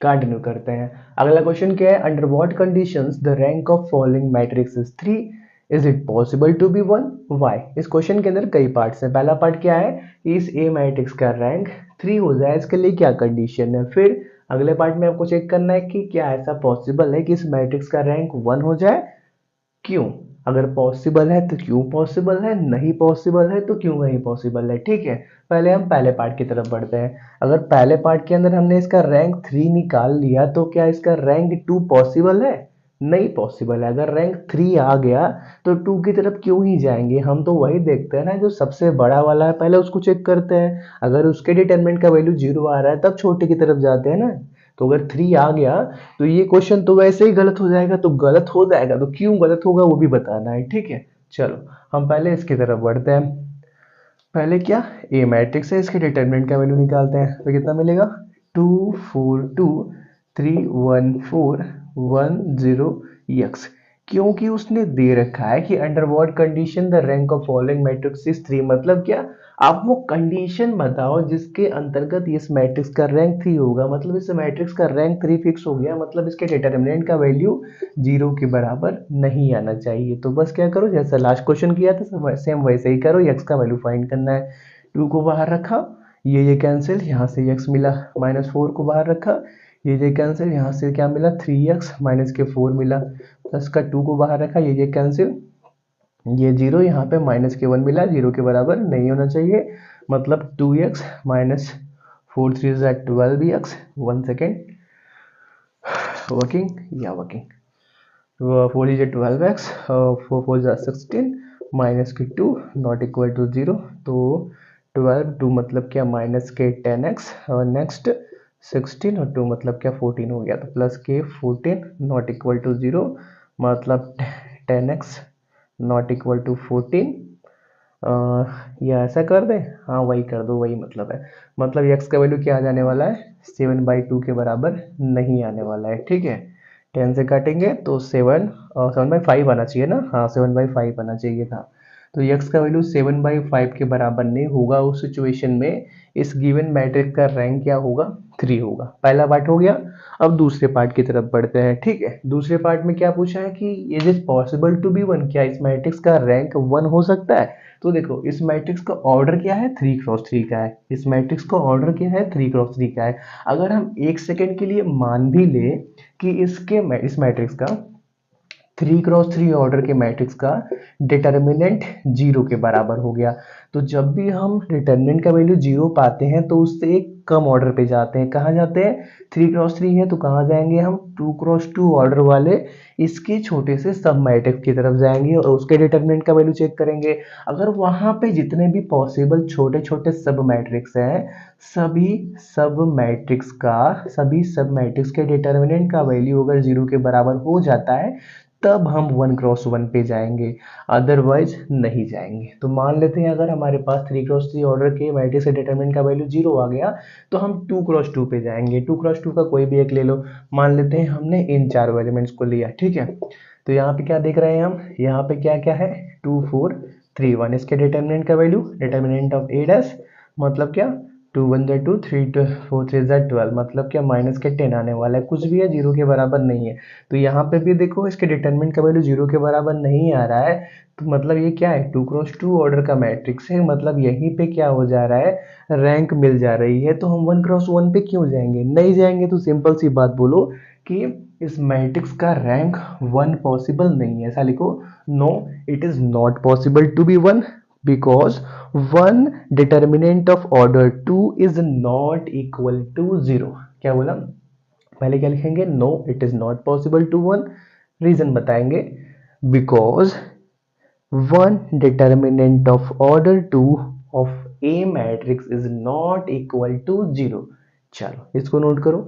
Continue करते हैं। अगला क्वेश्चन क्या है, under what conditions the rank of following matrix is 3, is it possible to be 1, why. इस क्वेश्चन के अंदर कई पार्ट्स हैं। पहला पार्ट क्या है, इस ए मैट्रिक्स का रैंक 3 हो जाए, इसके लिए क्या कंडीशन है। फिर अगले पार्ट में आपको चेक करना है कि क्या ऐसा पॉसिबल है कि इस मैट्रिक्स का रैंक 1 हो जाए, क्यों, अगर पॉसिबल है तो क्यों पॉसिबल है, नहीं पॉसिबल है तो क्यों नहीं पॉसिबल है। ठीक है, पहले हम पहले पार्ट की तरफ बढ़ते हैं। अगर पहले पार्ट के अंदर हमने इसका रैंक 3 निकाल लिया तो क्या इसका रैंक 2 पॉसिबल है, नहीं पॉसिबल है। अगर रैंक 3 आ गया तो 2 की तरफ क्यों ही जाएंगे, हम तो वही देखते हैं ना जो सबसे बड़ा वाला है, पहले उसको चेक करते हैं। अगर उसके डिटरमिनेंट का वैल्यू 0 आ रहा है तब छोटे की तरफ जाते हैं ना। तो अगर 3 आ गया तो ये क्वेश्चन तो वैसे ही गलत हो जाएगा, तो गलत हो जाएगा तो क्यों गलत होगा वो भी बताना है। ठीक है, चलो हम पहले इसकी तरफ बढ़ते हैं। पहले क्या, ए मैट्रिक्स है, इसके डिटरमिनेंट का वैल्यू निकालते हैं। तो कितना मिलेगा, 2 4 2 3 1 4 1 0 x, क्योंकि उसने दे रखा है कि under what condition the rank of following matrix is 3, मतलब क्या, आप वो कंडीशन बताओ जिसके अंतर्गत इस मैट्रिक्स का रैंक 3 होगा। मतलब इस मैट्रिक्स का रैंक 3 फिक्स हो गया, मतलब इसके डिटरमिनेंट का वैल्यू 0 के बराबर नहीं आना चाहिए। तो बस क्या करो, जैसा लास्ट क्वेश्चन किया था सेम वैसे ही करो, x का वैल्यू फाइंड करना है। 2 को बाहर रखा, ये कैंसिल, यहाँ से x मिला, -4 को बाहर रखा, ये कैंसिल, यहाँ से क्या मिला, 3x माइनस के 4 मिला, प्लस का 2 को बाहर रखा, ये कैंसिल, ये 0, यहाँ पे माइनस के 1 मिला, 0 के बराबर नहीं होना चाहिए, मतलब 2x minus 4 3 12x, 1 second, working या वर्किंग, 4 इज 12x, 4 4 जा 16, माइनस के 2 नॉट इक्वल टू 0। तो 12 2 मतलब क्या, माइनस के 10x, और नेक्स्ट 16 और 2 मतलब क्या 14 हो गया, तो प्लस के 14 नॉट इक्वल टू 0, मतलब 10x नॉट इक्वल टू 14। या ऐसा कर दे, हाँ वही कर दो, वही मतलब है। मतलब x का वैल्यू क्या आ जाने वाला है, 7/2 के बराबर नहीं आने वाला है। ठीक है, 10 से काटेंगे तो 7/5 आना चाहिए ना, हाँ 7/5 आना चाहिए था। तो x का वैल्यू 7/5 के बराबर नहीं होगा। उस सिचुएशन में इस गिवन मैट्रिक्स का रैंक क्या होगा, 3 होगा। पहला पार्ट हो गया। अब दूसरे पार्ट की तरफ बढ़ते हैं। ठीक है, दूसरे पार्ट में क्या पूछा है कि is it possible to be 1, क्या इस मैट्रिक्स का रैंक 1 हो सकता है। तो देखो इस मैट्रिक्स का ऑर्डर क्या है, 3x3 का है। इस मैट्रिक्स का ऑर्डर क्या है, 3x3 का है। अगर हम 1 सेकेंड के लिए मान भी ले कि इस मैट्रिक्स का 3x3 ऑर्डर के मैट्रिक्स का डिटर्मिनेंट 0 के बराबर हो गया, तो जब भी हम डिटर्मिनेंट का वैल्यू 0 पाते हैं तो उससे एक कम ऑर्डर पे जाते हैं। कहाँ जाते हैं, 3x3 है तो कहाँ जाएंगे हम, 2x2 ऑर्डर वाले इसके छोटे से सब मैट्रिक्स की तरफ जाएंगे और उसके डिटर्मिनेंट का वैल्यू चेक करेंगे। अगर वहां पे जितने भी पॉसिबल छोटे छोटे सब मैट्रिक्स हैं, सभी सभी सब मैट्रिक्स के डिटर्मिनेंट का वैल्यू अगर 0 के बराबर हो जाता है तब हम 1x1 पे जाएंगे, अदरवाइज नहीं जाएंगे। तो मान लेते हैं अगर हमारे पास 3x3 ऑर्डर के मैट्रिक्स के डिटरमिनेंट का वैल्यू 0 आ गया तो हम 2x2 पे जाएंगे। 2x2 का कोई भी एक ले लो, मान लेते हैं हमने इन चारों एलिमेंट्स को लिया। ठीक है, तो यहाँ पे क्या देख रहे हैं हम, यहाँ पे क्या क्या है, 2 4 3 1, इसके डिटरमिनेंट का value, determinant of A dash मतलब क्या, 2 1 2 3 2 4 3 12, मतलब क्या माइनस के 10 आने वाला है, कुछ भी है 0 के बराबर नहीं है। तो यहाँ पे भी देखो इसके डिटरमिनेंट का वैल्यू 0 के बराबर नहीं आ रहा है, तो मतलब ये क्या है, 2x2 ऑर्डर का मैट्रिक्स है, मतलब यहीं पे क्या हो जा रहा है, रैंक मिल जा रही है। तो हम 1x1 पे क्यों जाएंगे, नहीं जाएंगे। तो सिंपल सी बात बोलो कि इस मैट्रिक्स का रैंक 1 पॉसिबल नहीं है, ऐसा लिखो, no it is not possible to be 1 because 1 determinant of order 2 is not equal to 0। क्या बोला, पहले क्या लिखेंगे, no it is not possible to 1, reason बताएंगे, because 1 determinant of order 2 of a matrix is not equal to 0। चलो इसको note करो।